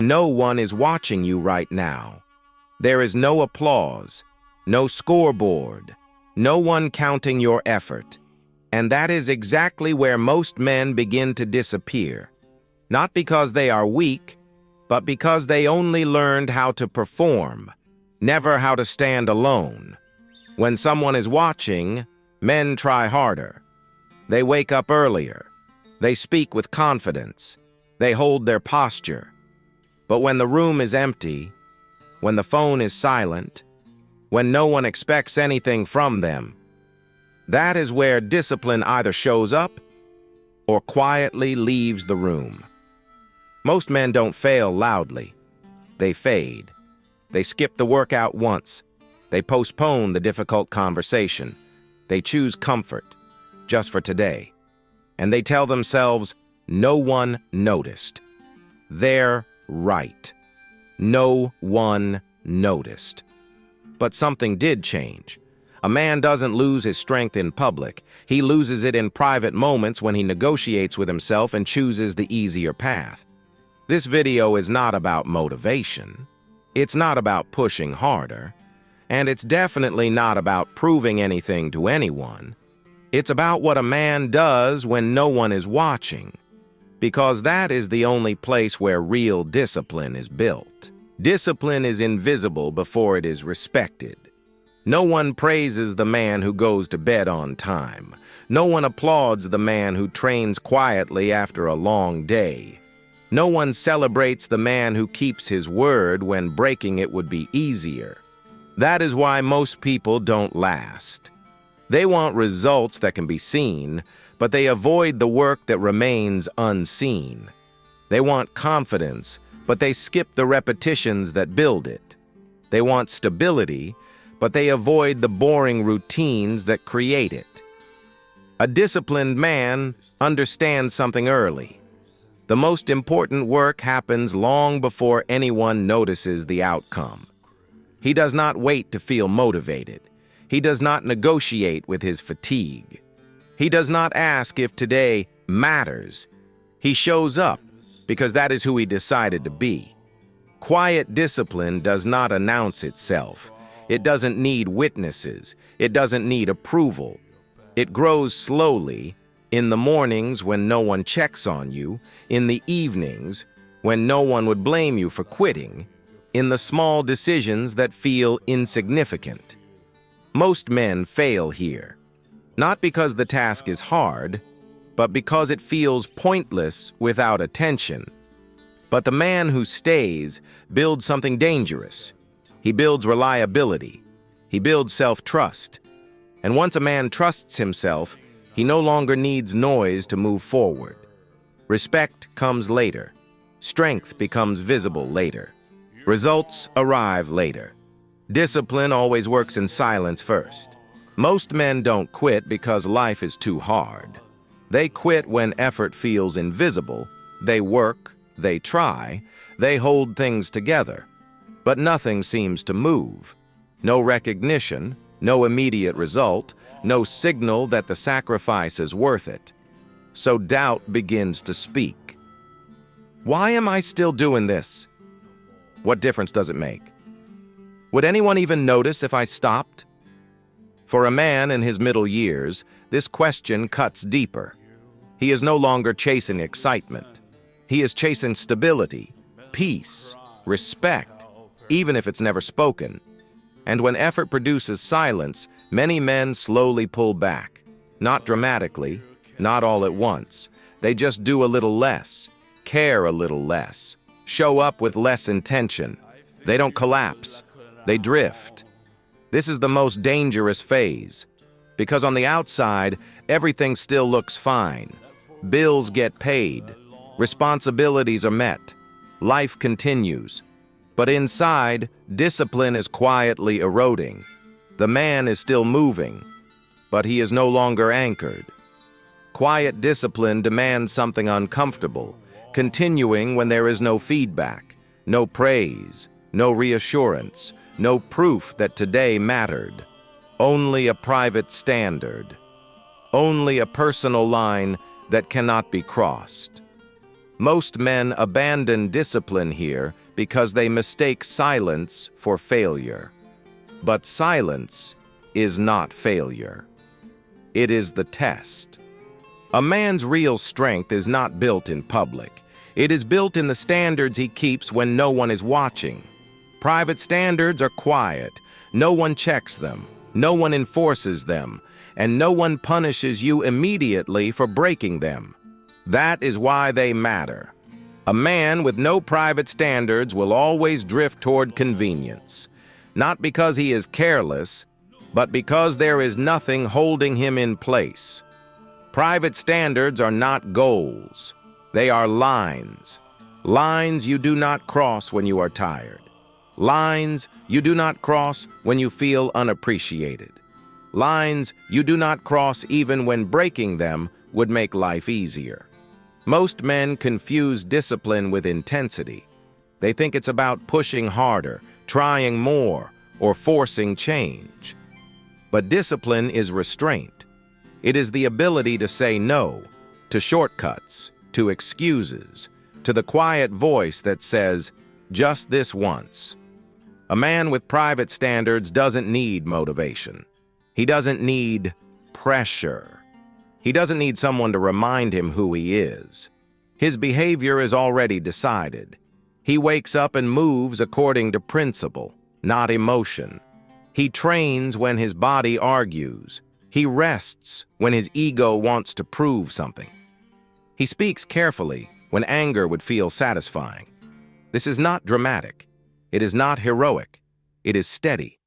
No one is watching you right now. There is no applause, no scoreboard, no one counting your effort. And that is exactly where most men begin to disappear. Not because they are weak, but because they only learned how to perform, never how to stand alone. When someone is watching, men try harder. They wake up earlier. They speak with confidence. They hold their posture. But when the room is empty, when the phone is silent, when no one expects anything from them, that is where discipline either shows up or quietly leaves the room. Most men don't fail loudly. They fade. They skip the workout once. They postpone the difficult conversation. They choose comfort, just for today. And they tell themselves, no one noticed. They're right. No one noticed. But something did change. A man doesn't lose his strength in public. He loses it in private moments when he negotiates with himself and chooses the easier path. This video is not about motivation. It's not about pushing harder. And it's definitely not about proving anything to anyone. It's about what a man does when no one is watching. Because that is the only place where real discipline is built. Discipline is invisible before it is respected. No one praises the man who goes to bed on time. No one applauds the man who trains quietly after a long day. No one celebrates the man who keeps his word when breaking it would be easier. That is why most people don't last. They want results that can be seen, but they avoid the work that remains unseen. They want confidence, but they skip the repetitions that build it. They want stability, but they avoid the boring routines that create it. A disciplined man understands something early. The most important work happens long before anyone notices the outcome. He does not wait to feel motivated. He does not negotiate with his fatigue. He does not ask if today matters. He shows up because that is who he decided to be. Quiet discipline does not announce itself. It doesn't need witnesses. It doesn't need approval. It grows slowly, in the mornings when no one checks on you, in the evenings when no one would blame you for quitting, in the small decisions that feel insignificant. Most men fail here, not because the task is hard, but because it feels pointless without attention. But the man who stays builds something dangerous. He builds reliability. He builds self-trust. And once a man trusts himself, he no longer needs noise to move forward. Respect comes later. Strength becomes visible later. Results arrive later. Discipline always works in silence first. Most men don't quit because life is too hard. They quit when effort feels invisible. They work, they try, they hold things together. But nothing seems to move. No recognition, no immediate result, no signal that the sacrifice is worth it. So doubt begins to speak. Why am I still doing this? What difference does it make? Would anyone even notice if I stopped? For a man in his middle years, this question cuts deeper. He is no longer chasing excitement. He is chasing stability, peace, respect, even if it's never spoken. And when effort produces silence, many men slowly pull back. Not dramatically, not all at once. They just do a little less, care a little less, show up with less intention. They don't collapse. They drift. This is the most dangerous phase, because on the outside, everything still looks fine. Bills get paid. Responsibilities are met. Life continues. But inside, discipline is quietly eroding. The man is still moving, but he is no longer anchored. Quiet discipline demands something uncomfortable, continuing when there is no feedback, no praise, no reassurance, no proof that today mattered. Only a private standard. Only a personal line that cannot be crossed. Most men abandon discipline here because they mistake silence for failure. But silence is not failure. It is the test. A man's real strength is not built in public. It is built in the standards he keeps when no one is watching. Private standards are quiet. No one checks them. No one enforces them. And no one punishes you immediately for breaking them. That is why they matter. A man with no private standards will always drift toward convenience, not because he is careless, but because there is nothing holding him in place. Private standards are not goals. They are lines. Lines you do not cross when you are tired. Lines you do not cross when you feel unappreciated. Lines you do not cross even when breaking them would make life easier. Most men confuse discipline with intensity. They think it's about pushing harder, trying more, or forcing change. But discipline is restraint. It is the ability to say no to shortcuts, to excuses, to the quiet voice that says, "Just this once." A man with private standards doesn't need motivation. He doesn't need pressure. He doesn't need someone to remind him who he is. His behavior is already decided. He wakes up and moves according to principle, not emotion. He trains when his body argues. He rests when his ego wants to prove something. He speaks carefully when anger would feel satisfying. This is not dramatic. It is not heroic. It is steady.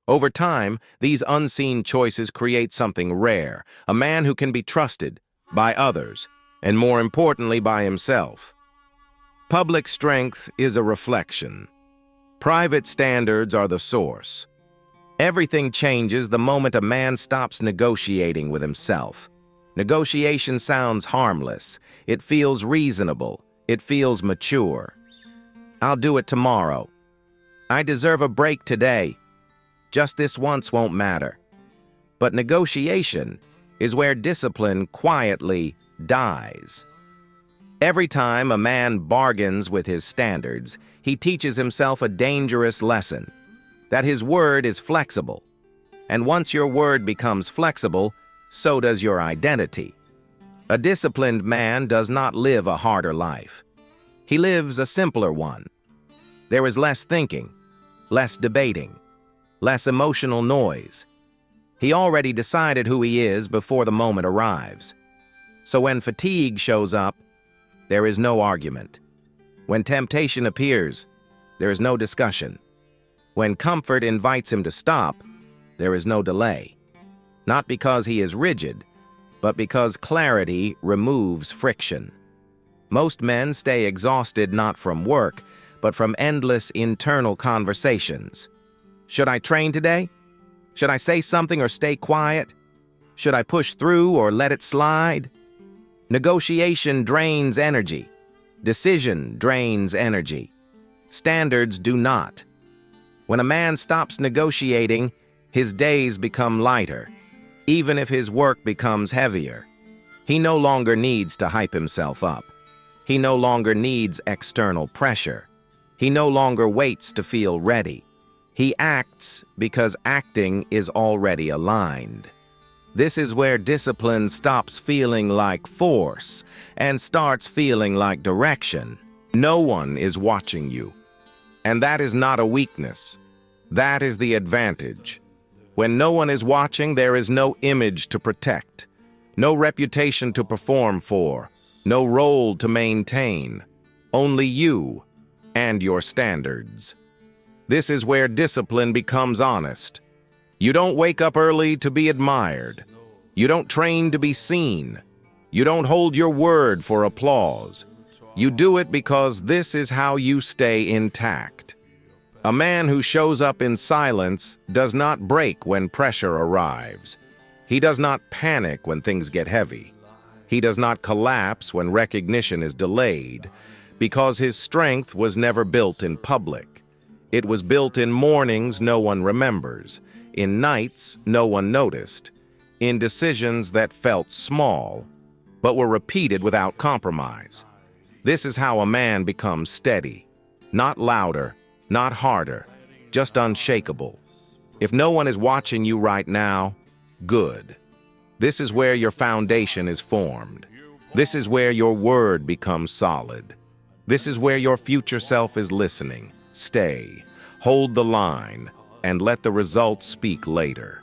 Over time, these unseen choices create something rare, a man who can be trusted by others, and more importantly, by himself. Public strength is a reflection. Private standards are the source. Everything changes the moment a man stops negotiating with himself. Negotiation sounds harmless. It feels reasonable. It feels mature. I'll do it tomorrow. I deserve a break today. Just this once won't matter. But negotiation is where discipline quietly dies. Every time a man bargains with his standards, he teaches himself a dangerous lesson, that his word is flexible. And once your word becomes flexible, so does your identity. A disciplined man does not live a harder life. He lives a simpler one. There is less thinking, less debating, less emotional noise. He already decided who he is before the moment arrives. So when fatigue shows up, there is no argument. When temptation appears, there is no discussion. When comfort invites him to stop, there is no delay. Not because he is rigid, but because clarity removes friction. Most men stay exhausted not from work, but from endless internal conversations. Should I train today? Should I say something or stay quiet? Should I push through or let it slide? Negotiation drains energy. Decision drains energy. Standards do not. When a man stops negotiating, his days become lighter, even if his work becomes heavier. He no longer needs to hype himself up. He no longer needs external pressure. He no longer waits to feel ready. He acts because acting is already aligned. This is where discipline stops feeling like force and starts feeling like direction. No one is watching you. And that is not a weakness. That is the advantage. When no one is watching, there is no image to protect, no reputation to perform for, no role to maintain. Only you and your standards. This is where discipline becomes honest. You don't wake up early to be admired. You don't train to be seen. You don't hold your word for applause. You do it because this is how you stay intact. A man who shows up in silence does not break when pressure arrives. He does not panic when things get heavy. He does not collapse when recognition is delayed, because his strength was never built in public. It was built in mornings no one remembers, in nights no one noticed, in decisions that felt small, but were repeated without compromise. This is how a man becomes steady. Not louder, not harder, just unshakable. If no one is watching you right now, good. This is where your foundation is formed. This is where your word becomes solid. This is where your future self is listening. Stay, hold the line, and let the results speak later.